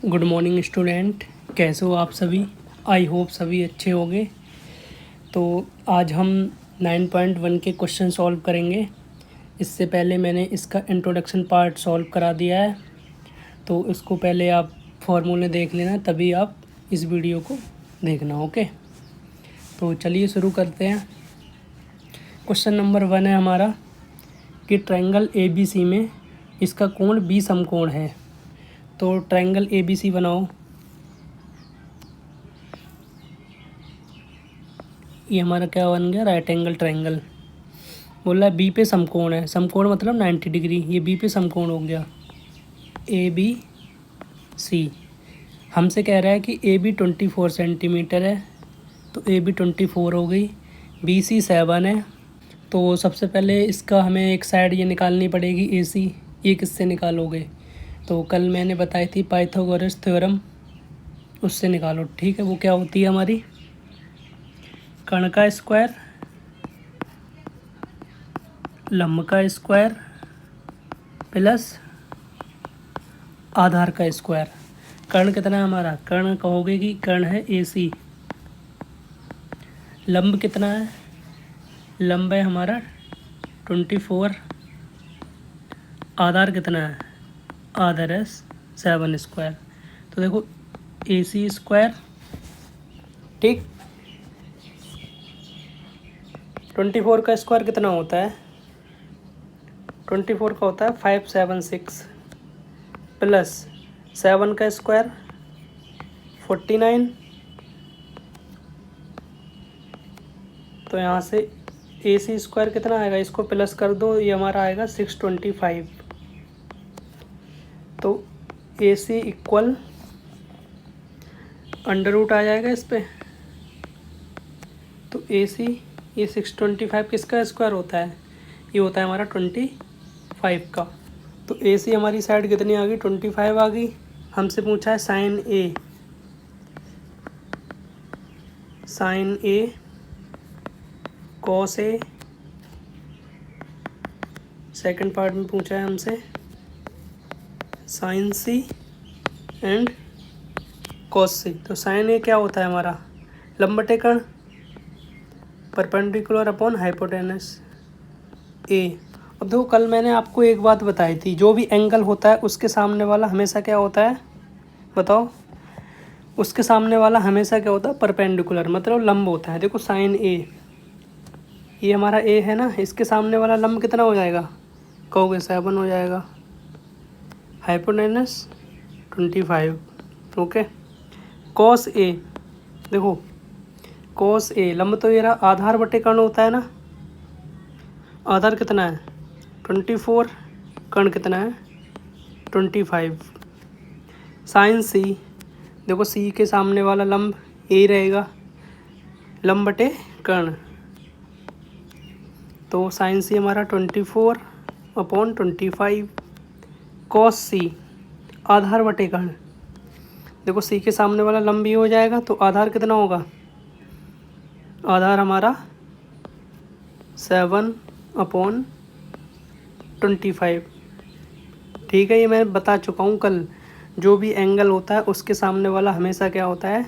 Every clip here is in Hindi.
गुड मॉर्निंग स्टूडेंट, कैसे हो आप सभी। आई होप सभी अच्छे होंगे। तो आज हम 9.1 के क्वेश्चन सॉल्व करेंगे। इससे पहले मैंने इसका इंट्रोडक्शन पार्ट सॉल्व करा दिया है, तो इसको पहले आप फॉर्मूले देख लेना, तभी आप इस वीडियो को देखना। ओके, तो चलिए शुरू करते हैं। क्वेश्चन नंबर 1 है हमारा कि ट्रायंगल ABC में इसका कोण B समकोण है। तो ट्रायंगल ABC बनाओ। ये हमारा क्या बन गया, राइट एंगल ट्रायंगल। बोल रहा है बी पे समकोण है, समकोण मतलब 90 डिग्री, ये बी पे समकोण हो गया ABC। हमसे कह रहा है कि AB 24 सेंटीमीटर है, तो AB 24 हो गई। BC 7 है, तो सबसे पहले इसका हमें एक साइड ये निकालनी पड़ेगी AC। ये किससे निकालोगे, तो कल मैंने बताई थी पाइथागोरस थ्योरम, उससे निकालो। ठीक है, वो क्या होती है हमारी, कर्ण का स्क्वायर, लंब का स्क्वायर प्लस आधार का स्क्वायर। कर्ण कितना है हमारा, कर्ण कहोगे कि कर्ण है AC। लंब कितना है, लंब है हमारा 24। आधार कितना है, आधार है 7 स्क्वायर। तो देखो AC स्क्वायर, ठीक। 24 का स्क्वायर कितना होता है, 24 का होता है 576 प्लस 7 का स्क्वायर 49। तो यहाँ से AC स्क्वायर कितना आएगा, इसको प्लस कर दो, ये हमारा आएगा 625। तो AC इक्वल अंडर रूट आ जाएगा इस पे। तो AC ये 625 किसका स्क्वायर होता है, ये होता है हमारा 25 का। तो AC हमारी साइड कितनी आ गई, 25 आ गई। हमसे पूछा है sine A cos A। Second part में पूछा है हमसे sine C and cos C। तो साइन A क्या होता है हमारा, लंब बटे कर्ण, परपेंडिकुलर अपॉन हाइपोटेनस A। अब देखो कल मैंने आपको एक बात बताई थी, जो भी एंगल होता है उसके सामने वाला हमेशा क्या होता है, बताओ। उसके सामने वाला हमेशा क्या होता है, परपेंडिकुलर, मतलब लंब होता है। देखो साइन A, ये हमारा A है ना, इसके सामने वाला लंब कितना हो जाएगा, कहोगे 7 हो जाएगा। हाइपोटेनस 25। ओके। कॉस A, देखो कॉस A, लंब तो ये रहा, आधार बटे कर्ण होता है ना। आधार कितना है 24, कर्ण कितना है 25। साइन C, देखो C के सामने वाला लंब A रहेगा, लंब बटे कर्ण। तो साइन C हमारा 24/25। कॉस C, आधार बटे कर्ण, देखो C के सामने वाला लंब भी हो जाएगा, तो आधार कितना होगा, आधार हमारा 7/25। ठीक है, ये मैं बता चुका हूँ कल, जो भी एंगल होता है उसके सामने वाला हमेशा क्या होता है,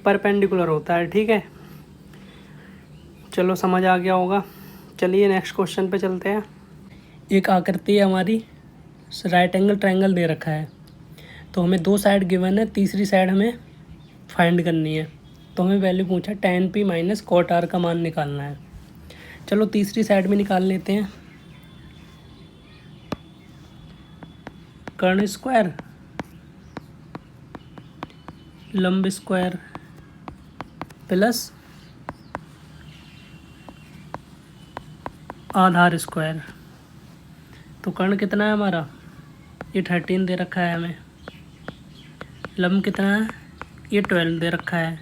परपेंडिकुलर होता है। ठीक है, चलो समझ आ गया होगा। चलिए नेक्स्ट क्वेश्चन पे चलते हैं। एक आकृति है हमारी, राइट एंगल ट्रायंगल दे रखा है, तो हमें दो साइड गिवन है, तीसरी साइड हमें फाइंड करनी है। तो हमें वैल्यू पूछा tan P minus cot R का मान निकालना है। चलो तीसरी साइड में निकाल लेते हैं। कर्ण स्क्वायर, लंब स्क्वायर प्लस आधार स्क्वायर। तो कर्ण कितना है हमारा, ये 13 दे रखा है हमें। लंब कितना है, ये 12 दे रखा है।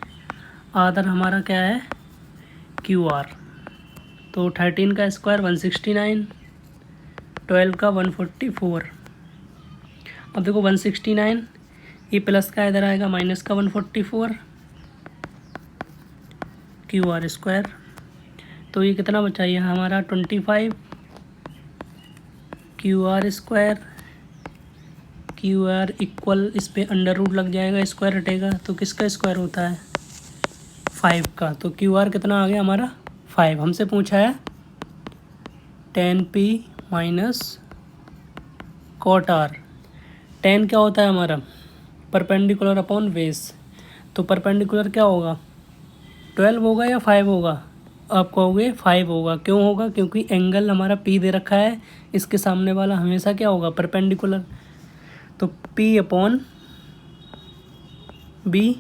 आधार हमारा क्या है, QR। तो 13 का स्क्वायर 169, 12 का 144। अब देखो 169, ये प्लस का इधर आएगा, माइनस का 144 QR स्क्वायर। तो ये कितना बचा, ये हमारा 25 QR square Q R equal, इस पर अंडर रूट लग जाएगा, स्क्वायर हटेगा तो किसका स्क्वायर होता है 5 का। तो क्यू आर कितना आ गया हमारा 5। हमसे पूछा है tan p माइनस कॉट आर। tan क्या होता है हमारा परपेंडिकुलर अपॉन बेस, तो परपेंडिकुलर क्या होगा 12 होगा या 5 होगा, आप कहोगे 5 होगा। क्यों होगा, क्योंकि एंगल हमारा P दे रखा है, इसके सामने वाला हमेशा क्या होगा परपेंडिकुलर। तो P upon B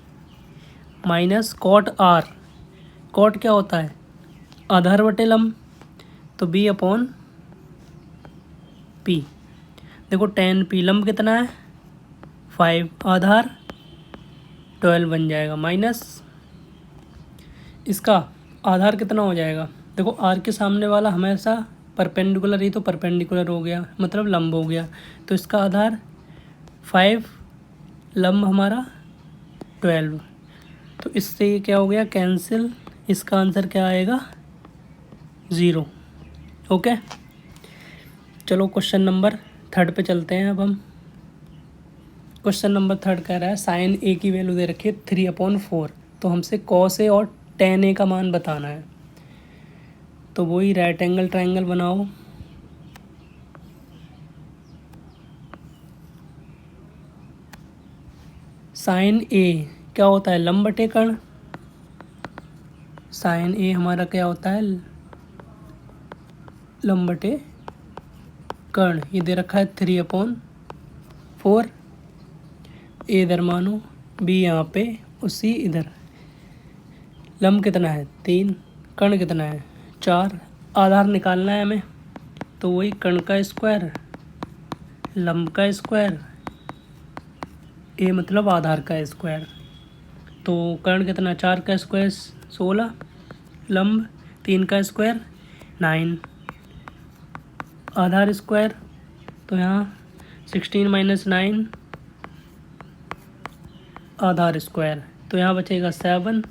minus cot R। Cot क्या होता है आधार बटे लंब, तो B अपॉन P। देखो tan P लंब कितना है 5, आधार 12 बन जाएगा, माइनस इसका आधार कितना हो जाएगा, देखो R के सामने वाला हमेशा परपेंडिकुलर ही, तो परपेंडिकुलर हो गया मतलब लंब हो गया, तो इसका आधार 5, लंब हमारा 12। तो इससे ये क्या हो गया कैंसिल, इसका आंसर क्या आएगा 0। ओके, चलो क्वेश्चन नंबर 3 पे चलते हैं। अब हम क्वेश्चन नंबर 3 कह रहा है साइन ए की वैल्यू दे रखी है 3/4, तो हमसे कॉस ए और tan ए का मान बताना है। तो वही राइट एंगल ट्रायंगल बनाओ, साइन ए क्या होता है लंब बटे कर्ण, साइन ए हमारा क्या होता है लंब बटे कर्ण। ये दे रखा है 3/4, ए इधर मानो, बी यहाँ पे, उसी इधर। लंब कितना है 3, कर्ण कितना है 4, आधार निकालना है हमें, तो वही कर्ण का स्क्वायर लंब का स्क्वायर, ए मतलब आधार का स्क्वायर। तो कर्ण कितना 4 का स्क्वायर 16, लंब 3 का स्क्वायर 9, आधार स्क्वायर, तो यहाँ 16 माइनस 9 आधार स्क्वायर, तो यहाँ बचेगा 7,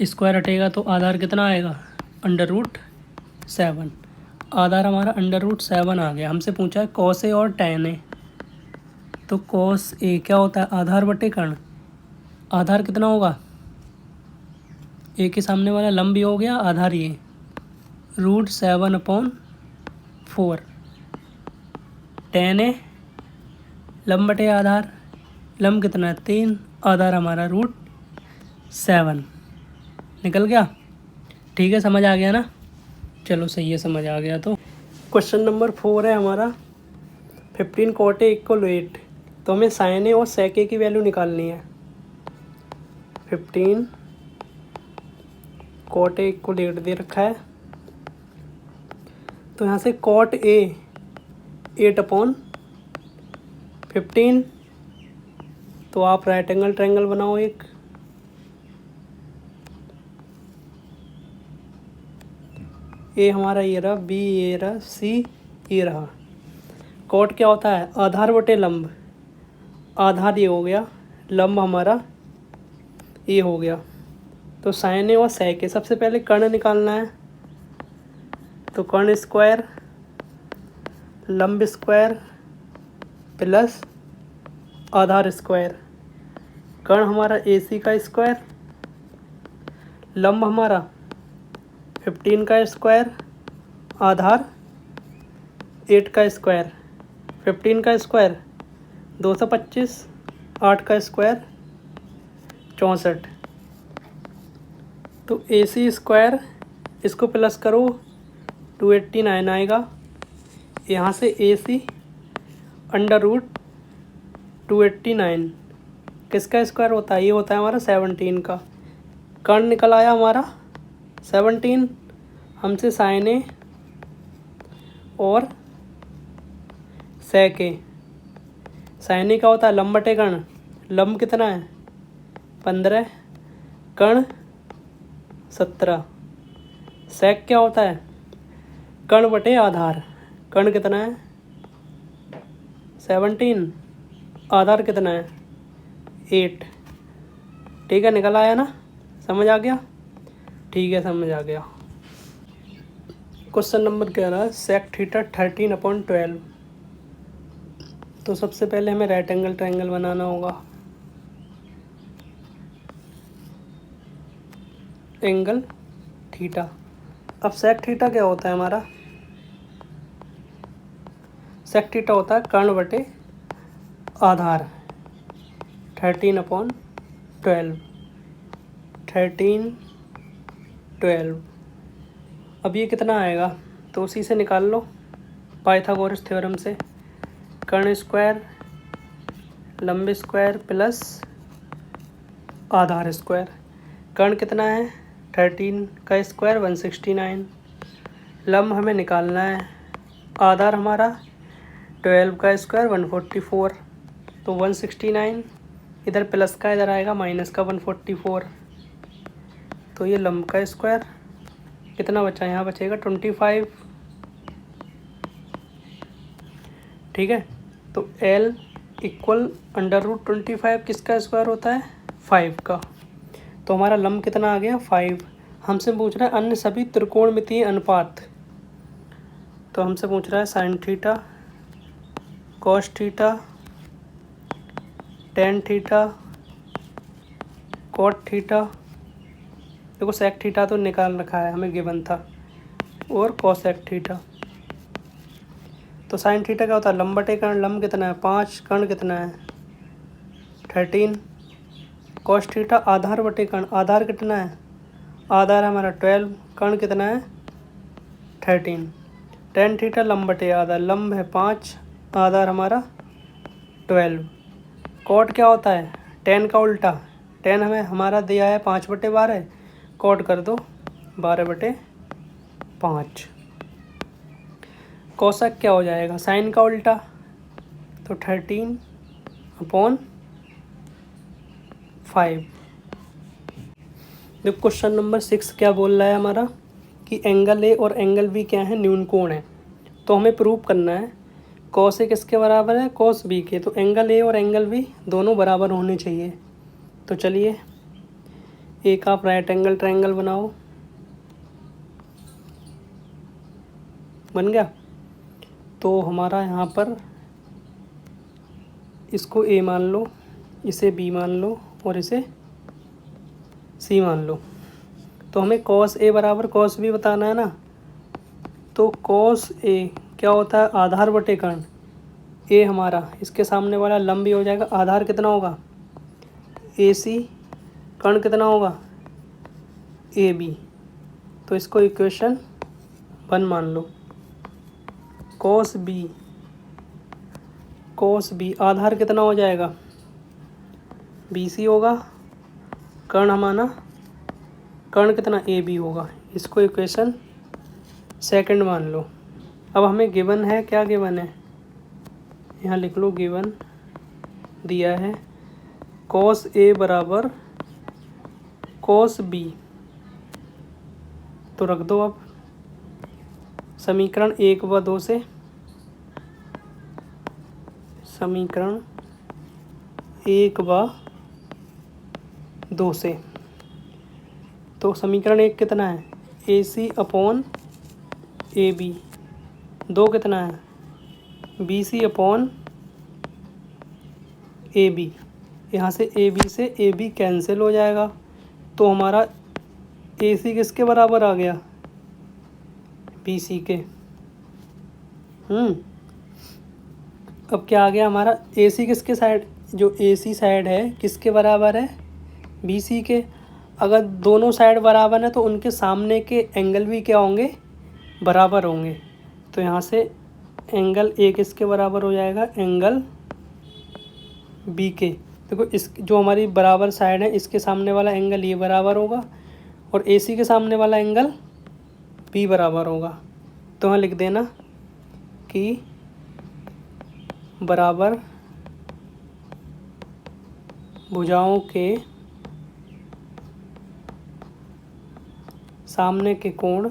स्क्वायर हटेगा तो आधार कितना आएगा √7। आधार हमारा √7 आ गया। हमसे पूछा है कॉस ए और tan ए, तो कॉस ए क्या होता है आधार बटे कर्ण, आधार कितना होगा ए के सामने वाला लंब भी हो गया, आधार ये √7/4। tan ए लंब बटे आधार, लंब कितना है 3, आधार हमारा √7 निकल गया। ठीक है, समझ आ गया ना, चलो सही है, समझ आ गया। तो क्वेश्चन नंबर 4 है हमारा 15 cot A = 8, तो हमें साइन ए और sec ए की वैल्यू निकालनी है। 15 cot A = 8 दे रखा है, तो यहाँ से cot A 8/15, तो आप राइट एंगल ट्रायंगल बनाओ एक, ए हमारा ये रहा, बी ये रहा, सी ये रहा। कॉट क्या होता है आधार बटे लंब, आधार ये हो गया, लंब हमारा ये हो गया। तो साइन ए और sec ए, सबसे पहले कर्ण निकालना है, तो कर्ण स्क्वायर लंब स्क्वायर प्लस आधार स्क्वायर, कर्ण हमारा AC का स्क्वायर, लंब हमारा 15 का स्क्वायर, आधार 8 का स्क्वायर। 15 का स्क्वायर 225, 8 का स्क्वायर 64। तो AC स्क्वायर इसको प्लस करो 289 आएगा। यहाँ से AC √289 किसका स्क्वायर होता है, ये होता है हमारा 17 का। कर्ण निकल आया हमारा 17, हमसे साइन ए और sec ए। साइन ए का होता है लंब बटे कर्ण, लंब कितना है 15, कर्ण 17। sec क्या होता है कर्ण बटे आधार, कर्ण कितना है 17, आधार कितना है 8। ठीक है, निकल आया ना, समझ आ गया। ठीक है, समझ आ गया। क्वेश्चन नंबर कह रहा है sec θ 13/12, तो सबसे पहले हमें राइट एंगल ट्रायंगल बनाना होगा। Angle theta. अब सेक थीटा क्या होता है हमारा? सेक थीटा होता है कर्ण बटे आधार 13/12। 13/12। अब ये कितना आएगा? तो उसी से निकाल लो पाइथागोरस थ्योरम से। कर्ण स्क्वायर लंब स्क्वायर प्लस आधार स्क्वायर। कर्ण कितना है? 13 का स्क्वायर 169। लंब हमें निकालना है। आधार हमारा 12 का स्क्वायर 144। तो 169 इधर प्लस का, इधर आएगा माइनस का 144। तो ये लंब का स्क्वायर कितना बचा? यहाँ बचेगा 25। ठीक है, तो L इक्वल √25 किसका स्क्वायर होता है? 5 का। तो हमारा लंब कितना आ गया? 5। हमसे पूछ रहा है अन्य सभी त्रिकोणमितीय अनुपात। तो हमसे पूछ रहा है sine theta, cos theta, tan theta, cot theta. देखो सेक थीटा तो निकाल रखा है, हमें गिवन था, और कॉसेक थीटा। तो साइन थीटा क्या होता है? लंब बटे कर्ण। लंब कितना है? 5। कर्ण कितना है? 13। कॉस थीटा आधार बटे कर्ण। आधार कितना है? आधार हमारा 12। कर्ण कितना है? 13। टेन थीटा लंब बटे आधार। लंब है 5, आधार हमारा 12। कॉट क्या होता है? 10 का उल्टा। 10 हमें हमारा दिया है 5/12। कॉट कर दो 12/5। कोसेक क्या हो जाएगा? साइन का उल्टा। तो 13/5। देखो क्वेश्चन नंबर 6 क्या बोल रहा है हमारा कि एंगल ए और एंगल बी क्या है? न्यून कोण है। तो हमें प्रूव करना है कॉस ए किसके बराबर है? कॉस बी के। तो एंगल ए और एंगल बी दोनों बराबर होने चाहिए। तो चलिए एक आप राइट एंगल ट्रायंगल बनाओ। बन गया। तो हमारा यहाँ पर इसको ए मान लो, इसे बी मान लो और इसे सी मान लो। तो हमें कॉस ए बराबर कॉस बी बताना है ना। तो कॉस ए क्या होता है? आधार बटे कर्ण। ए हमारा इसके सामने वाला लंब भी हो जाएगा। आधार कितना होगा? ए सी। कर्ण कितना होगा? A B. तो इसको इक्वेशन 1 मान लो। कॉस बी आधार कितना हो जाएगा? बी सी होगा। कर्ण हमारा कर्ण कितना? ए बी होगा। इसको इक्वेशन 2 मान लो। अब हमें गिवन है, क्या गिवन है? यहाँ लिख लो, गिवन दिया है कॉस ए बराबर कॉस बी। तो रख दो अब समीकरण 1 व 2 से। समीकरण 1 व 2 से। तो समीकरण 1 कितना है? ए सी अपॉन ए बी। 2 कितना है? B C upon A B. यहाँ से ए बी से ए बी कैंसिल हो जाएगा। तो हमारा ए सी किसके बराबर आ गया? बी सी के। अब क्या आ गया हमारा? ए सी किसके साइड, जो ए सी साइड है किसके बराबर है? बी सी के। अगर दोनों साइड बराबर है तो उनके सामने के एंगल भी क्या होंगे? बराबर होंगे। तो यहाँ से एंगल ए किसके बराबर हो जाएगा? एंगल बी के। देखो इस जो हमारी बराबर साइड है इसके सामने वाला एंगल ये बराबर होगा और ए सी के सामने वाला एंगल बी बराबर होगा। तो यहाँ लिख देना कि बराबर भुजाओं के सामने के कोण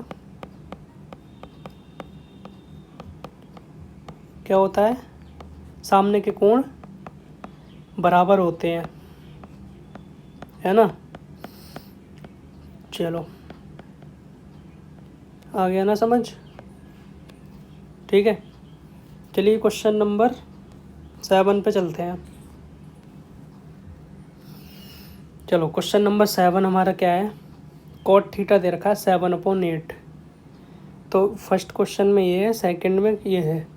क्या होता है? सामने के कोण बराबर होते हैं, है ना। चलो आ गया ना समझ? ठीक है, चलिए क्वेश्चन नंबर 7 पे चलते हैं। चलो क्वेश्चन नंबर 7 हमारा क्या है, कॉट थीटा दे रखा है 7/8। तो फर्स्ट क्वेश्चन में ये है, सेकंड में ये है,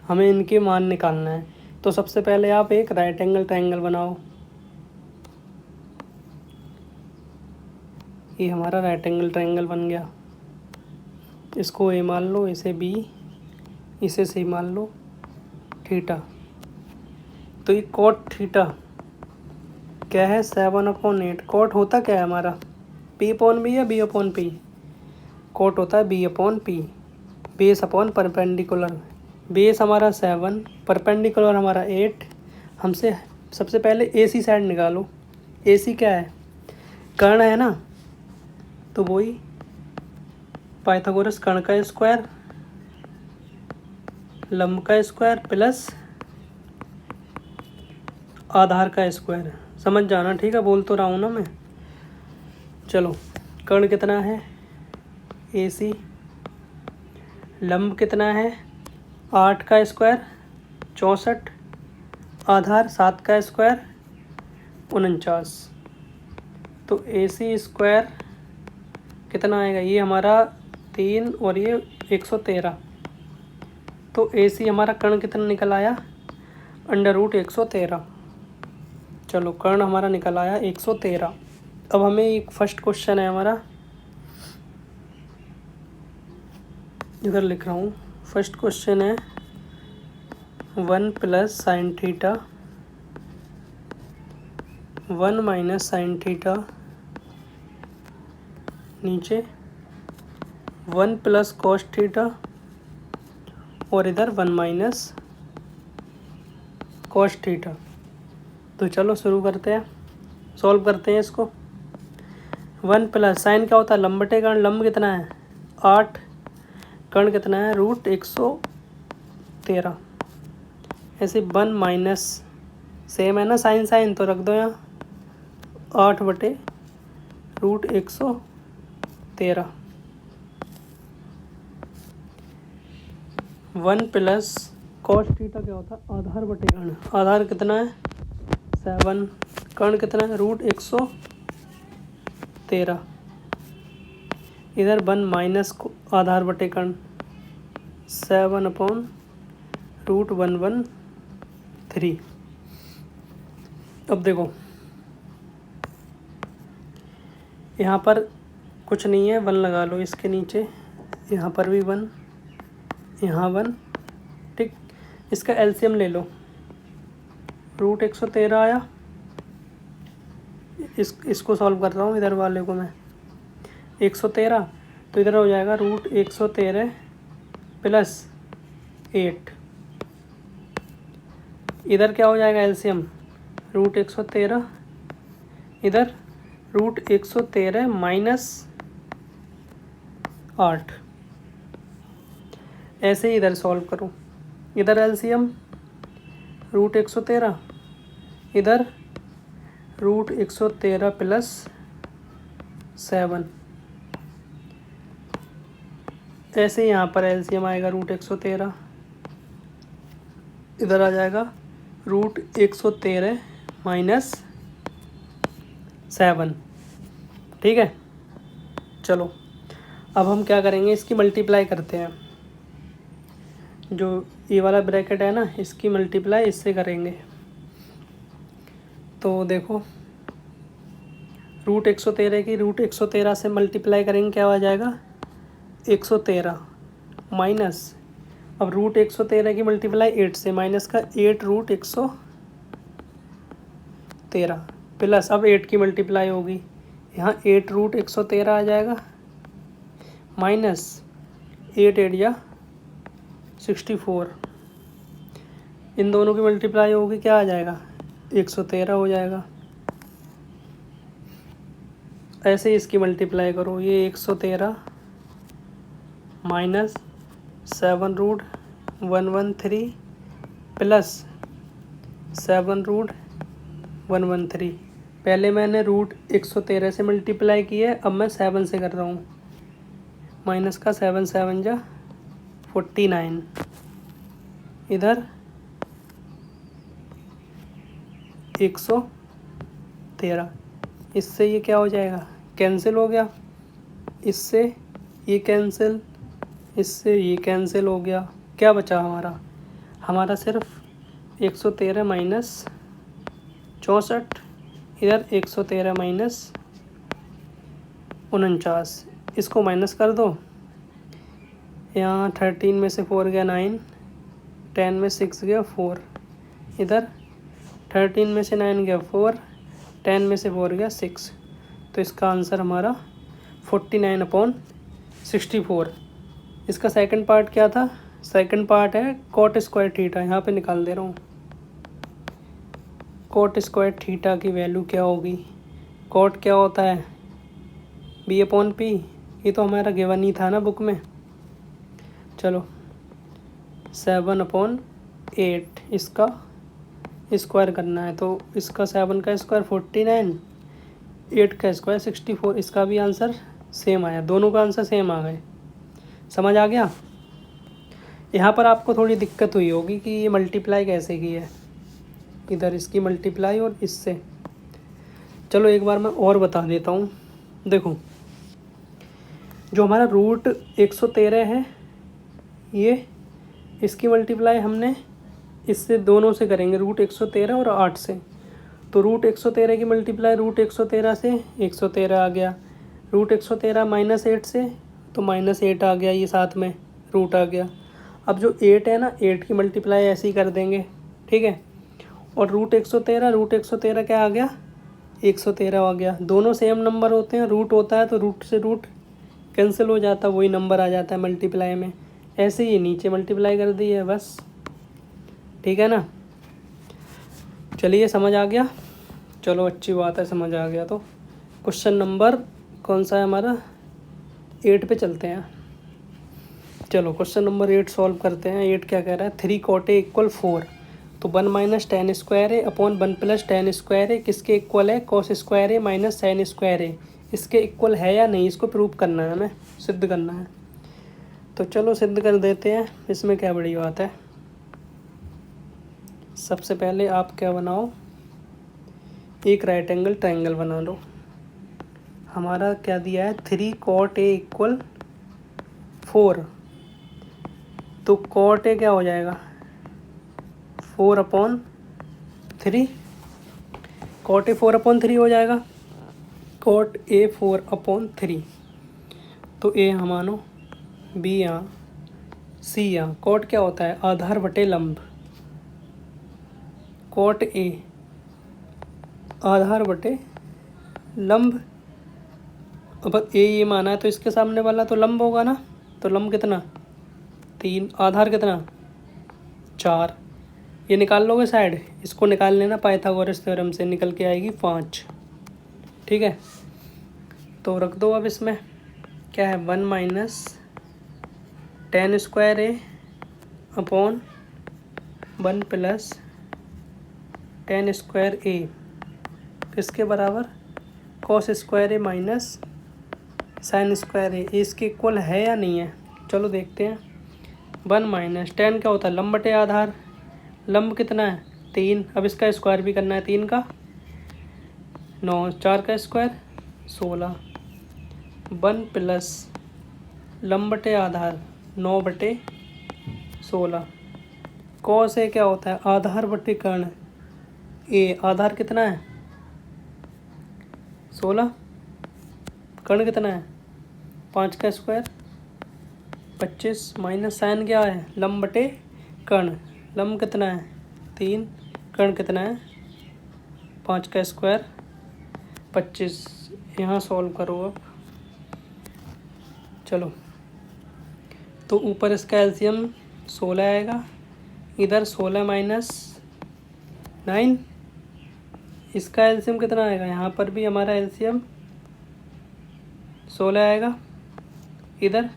हमें इनके मान निकालना है। तो सबसे पहले आप एक राइट एंगल ट्रायंगल बनाओ। ये हमारा राइट एंगल ट्रायंगल बन गया। इसको ए मान लो, इसे बी, इसे सी मान लो, थीटा। तो ये कॉट थीटा क्या है, 7/8। कॉट होता क्या है हमारा, P/B या B/P? कॉट होता है B/P, base upon perpendicular. Base हमारा 7, परपेंडिकुलर हमारा 8। हमसे सबसे पहले AC साइड निकालो। AC क्या है, कर्ण है ना, तो वही पाइथागोरस कर्ण का स्क्वायर, लंब का स्क्वायर प्लस आधार का स्क्वायर। समझ जाना, ठीक है, बोल तो रहा हूँ ना मैं। चलो कर्ण कितना है AC, लंब कितना है 8 का स्क्वायर 64, आधार 7 का स्क्वायर 49। तो AC स्क्वायर कितना आएगा, ये हमारा 3 और ये 113। तो AC हमारा कर्ण कितना निकल आया, √113। चलो कर्ण हमारा निकल आया 113। अब हमें एक फर्स्ट क्वेश्चन है हमारा, इधर लिख रहा हूँ। फर्स्ट क्वेश्चन है 1 + sin थीटा 1 - sin थीटा, नीचे 1 + cos थीटा और इधर 1 - cos थीटा। तो चलो शुरू करते हैं, सॉल्व करते हैं इसको। 1 + साइन क्या होता है, लंब बटे कर्ण। लंब कितना है 8, कर्ण कितना है √113। ऐसे 1 - सेम है ना साइन साइन, तो रख दो यहाँ 8/√113। 1 + cos थीटा क्या होता है, आधार बटे कर्ण। आधार कितना है 7, कर्ण कितना है √113। इधर 1 - आधार बटे कर्ण 7/√113। अब देखो यहाँ पर कुछ नहीं है, 1 लगा लो इसके नीचे, यहाँ पर भी 1, यहाँ 1, ठीक। इसका एलसीएम ले लो, √113 आया। इसको सॉल्व कर रहा हूँ, इधर वाले को मैं 113, तो इधर हो जाएगा √113 + 8। इधर क्या हो जाएगा एलसीएम, √113, इधर √113 - 8। ऐसे ही इधर सॉल्व करो, इधर एलसीएम √113, इधर √113 + 7। ऐसे यहाँ पर एलसीएम आएगा √113, इधर आ जाएगा √113 - 7। ठीक है, चलो अब हम क्या करेंगे, इसकी मल्टीप्लाई करते हैं। जो ये वाला ब्रैकेट है ना, इसकी मल्टीप्लाई इससे करेंगे। तो देखो √113 की √113 से मल्टीप्लाई करेंगे, क्या हो जाएगा 113 माइनस, अब √113 की मल्टीप्लाई 8 से, माइनस का 8√113 प्लस, अब 8 की मल्टीप्लाई होगी, यहाँ 8√113 आ जाएगा, माइनस 8 8 या 64। इन दोनों की मल्टीप्लाई होगी, क्या आ जाएगा 113 हो जाएगा। ऐसे ही इसकी मल्टीप्लाई करो, ये 113 माइनस 7√113 प्लस 7√113। पहले मैंने √113 से मल्टीप्लाई किया है, अब मैं 7 से कर रहा हूँ। माइनस का 7 7 जा 49, इधर 113। इससे ये क्या हो जाएगा, कैंसिल हो गया, इससे ये कैंसिल, इससे ये कैंसिल हो गया। क्या बचा हमारा सिर्फ 113 माइनस 64, इधर 113 माइनस 49। इसको माइनस कर दो, यहाँ 13 में से 4 गया 9, 10 में 6 गया 4, इधर 13 में से 9 गया 4, 10 में से 4 गया 6। तो इसका आंसर हमारा 49/64। इसका सेकंड पार्ट क्या था, सेकंड पार्ट है कॉट स्क्वायर थीटा। यहाँ पे निकाल दे रहा हूँ, कॉट स्क्वायर थीटा की वैल्यू क्या होगी। कॉट क्या होता है, b/p। ये तो हमारा गिवन ही था ना बुक में। चलो 7/8 इसका स्क्वायर करना है, तो इसका 7 का स्क्वायर 49, 8 का स्क्वायर 64। इसका भी आंसर सेम आया, दोनों का आंसर सेम आ गए। समझ आ गया। यहाँ पर आपको थोड़ी दिक्कत हुई होगी कि ये मल्टीप्लाई कैसे की है, इधर इसकी मल्टीप्लाई और इससे। चलो एक बार मैं और बता देता हूँ। देखो जो हमारा रूट 113 है, ये इसकी मल्टीप्लाई हमने इससे दोनों से करेंगे, रूट 113 और 8 से। तो रूट 113 की मल्टीप्लाई रूट 113 से 113 आ गया, रूट 113 माइनस 8 से तो -8 आ गया, ये साथ में रूट आ गया। अब जो 8 है ना, 8 की मल्टीप्लाई ऐसे ही कर देंगे, ठीक है। और रूट 113 क्या आ गया, 113 आ गया। दोनों सेम नंबर होते हैं, रूट होता है तो रूट से रूट कैंसिल हो जाता है, वही नंबर आ जाता है मल्टीप्लाई में। ऐसे ही नीचे मल्टीप्लाई कर दी है बस, ठीक है ना। चलिए समझ आ गया, चलो अच्छी बात है, समझ आ गया। तो क्वेश्चन नंबर कौन सा है हमारा, 8 पे चलते हैं। चलो क्वेश्चन नंबर 8 सॉल्व करते हैं। 8 क्या कह रहा है, 3 cot A = 4। तो 1 - tan square A upon 1 + tan square A किसके इक्वल है, cos square A - sin square A। इसके इक्वल है या नहीं, इसको प्रूव करना है, हमें सिद्ध करना है। तो चलो सिद्ध कर देते हैं, इसमें क्या बड़ी बात है। सबसे पहले आप क्या बनाओ, एक राइट एंगल ट्रायंगल बना लो। हमारा क्या दिया है, 3 cot A = 4। तो cot A क्या हो जाएगा, 4/3। cot A 4/3 हो जाएगा, cot A 4/3। तो A हम मानो, B यहाँ, C यहाँ। cot क्या होता है, आधार बटे लंब। cot A आधार बटे लंब। अब A ये माना है तो इसके सामने वाला तो लंब होगा ना। तो लंब कितना, 3, आधार कितना, 4। ये निकाल लोगे साइड, इसको निकाल लेना पाइथागोरस थ्योरम से, निकल के आएगी 5, ठीक है। तो रख दो अब इसमें क्या है, 1 - tan square A upon 1 + tan square A किसके बराबर, cos square A minus sin square A। इसके इक्वल है या नहीं है, चलो देखते हैं। 1 - tan क्या होता है, लंब बटे आधार। लंब कितना है, 3। अब इसका स्क्वायर भी करना है, 3 का 9, 4 का स्क्वायर 16। 1 + लंब बटे आधार 9/16। cos A क्या होता है, आधार बटे कर्ण A। आधार कितना है, 16। कर्ण कितना है, 5 का स्क्वायर 25 माइनस साइन क्या है, लंब बटे कर्ण। लंब कितना है, 3। कर्ण कितना है, 5 का स्क्वायर 25। यहाँ सॉल्व करो अब। चलो तो ऊपर इसका एलसीएम 16 आएगा, इधर 16 - 9। इसका एलसीएम कितना आएगा, यहाँ पर भी हमारा एलसीएम 16 आएगा, इधर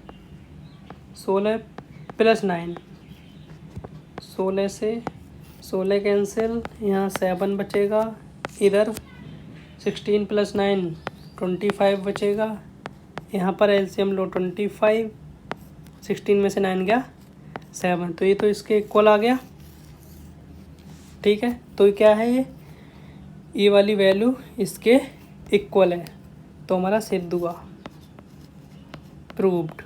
16 + 9। 16 से 16 कैंसिल, यहाँ 7 बचेगा, इधर 16 + 9 25 बचेगा। यहाँ पर एलसीएम लो 25, 16 में से 9 गया 7। तो ये तो इसके इक्वल आ गया, ठीक है। तो क्या है ये, ये वाली वैल्यू इसके इक्वल है, तो हमारा सिद्ध हुआ, प्रूव्ड।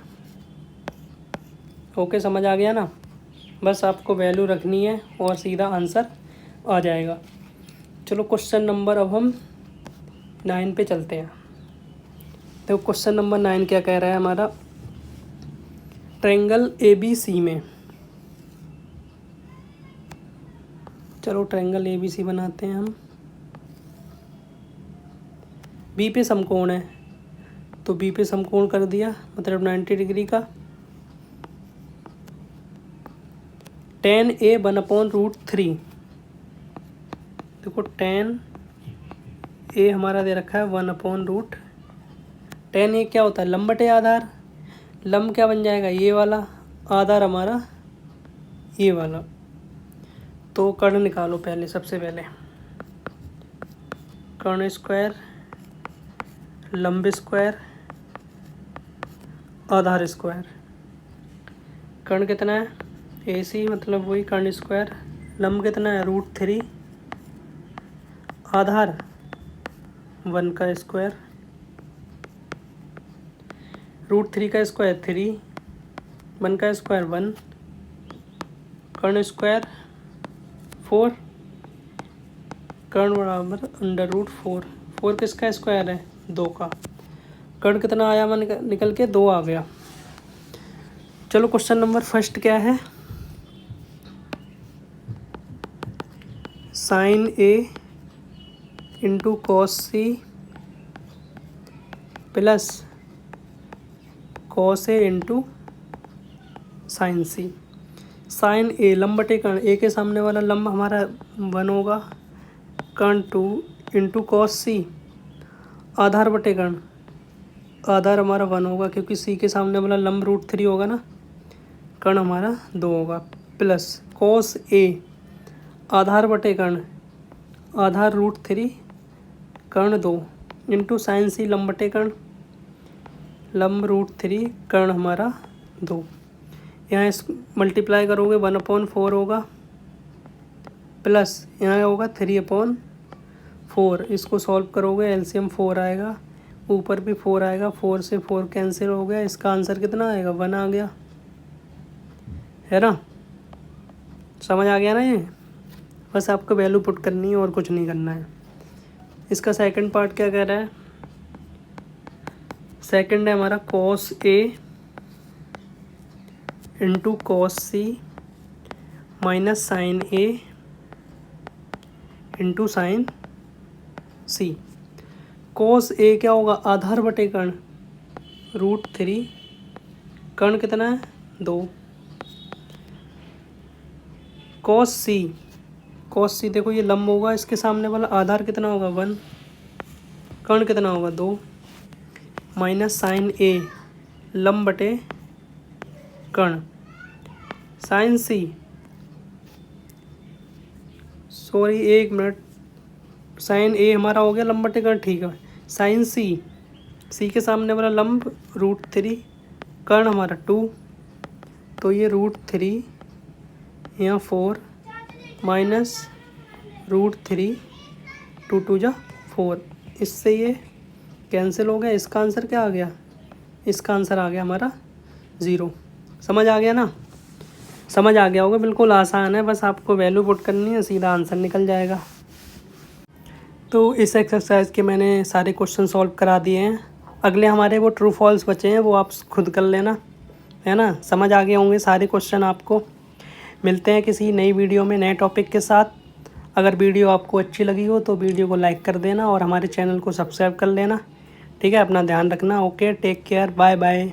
ओके, समझ आ गया ना। बस आपको वैल्यू रखनी है और सीधा आंसर आ जाएगा। चलो क्वेश्चन नंबर, अब हम 9 पे चलते हैं। तो क्वेश्चन नंबर 9 क्या कह रहा है हमारा, ट्रायंगल ABC में, चलो ट्रायंगल ABC बनाते हैं हम। बी पे समकोण है, तो बी पे समकोण कर दिया, मतलब 90 डिग्री का। tan A 1/√3, देखो tan A हमारा दे रखा है 1/√। tan A क्या होता है, लंब बटे आधार। लंब क्या बन जाएगा, ये वाला, आधार हमारा ये वाला। तो कर्ण निकालो पहले, सबसे पहले कर्ण स्क्वायर, लंब स्क्वायर, आधार स्क्वायर। कर्ण कितना है, AC, मतलब वही कर्ण स्क्वायर। लंब कितना है, √3, आधार 1 का स्क्वायर, √3 का स्क्वायर 3, 1 का स्क्वायर 1, कर्ण स्क्वायर 4, कर्ण बराबर √4। 4 किसका स्क्वायर है, 2 का। कर्ण कितना आया, निकल के 2 आ गया। चलो क्वेश्चन नंबर फर्स्ट क्या है, sin A into cos C plus cos A into sin C। sin A लंब बटे कर्ण, A के सामने वाला लंब हमारा 1 होगा, कर्ण 2 इंटू cos C, आधार बटे कर्ण, आधार हमारा 1 होगा क्योंकि C के सामने वाला लंब √3 होगा ना, कर्ण हमारा 2 होगा, प्लस cos A, आधार बटे कर्ण, आधार √3, कर्ण 2, इंटू sin C, लंब बटे कर्ण, लंब √3, कर्ण हमारा 2। यहाँ इस मल्टीप्लाई करोगे 1/4 होगा, प्लस यहाँ होगा 3/4। इसको सॉल्व करोगे, एलसीएम 4 आएगा, ऊपर भी 4 आएगा, 4 से 4 कैंसिल हो गया। इसका आंसर कितना आएगा, 1 आ गया, है ना। समझ आ गया ना ये। बस आपको वैल्यू पुट करनी है और कुछ नहीं करना है। इसका सेकंड पार्ट क्या कह रहा है, सेकंड है हमारा cos A into cos C minus sin A into sin C। cos A क्या होगा, आधार बटे कर्ण √3, कर्ण कितना है 2, cos C देखो ये लंब होगा, इसके सामने वाला आधार कितना होगा 1, कर्ण कितना होगा 2, माइनस sin A लंब बटे कर्ण, sin C, sorry 1 minute, sin A हमारा हो गया लंब बटे कर्ण, ठीक है। sin C के सामने वाला लंब √3, कर्ण हमारा 2, तो ये √3 यहाँ 4 माइनस √3, 2 2 जा 4, इससे ये कैंसिल हो गया। इसका आंसर क्या आ गया, इसका आंसर आ गया हमारा 0। समझ आ गया ना, समझ आ गया होगा, बिल्कुल आसान है, बस आपको वैल्यू पुट करनी है, सीधा आंसर निकल जाएगा। तो इस एक्सरसाइज के मैंने सारे क्वेश्चन सॉल्व करा दिए हैं। अगले हमारे वो ट्रू फॉल्स बचे हैं, वो आप खुद कर लेना, है ना। समझ आ गए होंगे सारे क्वेश्चन आपको। मिलते हैं किसी नई वीडियो में नए टॉपिक के साथ। अगर वीडियो आपको अच्छी लगी हो तो वीडियो को लाइक कर देना और हमारे चैनल को सब्सक्राइब कर लेना, ठीक है। अपना ध्यान रखना, okay, take care, bye bye.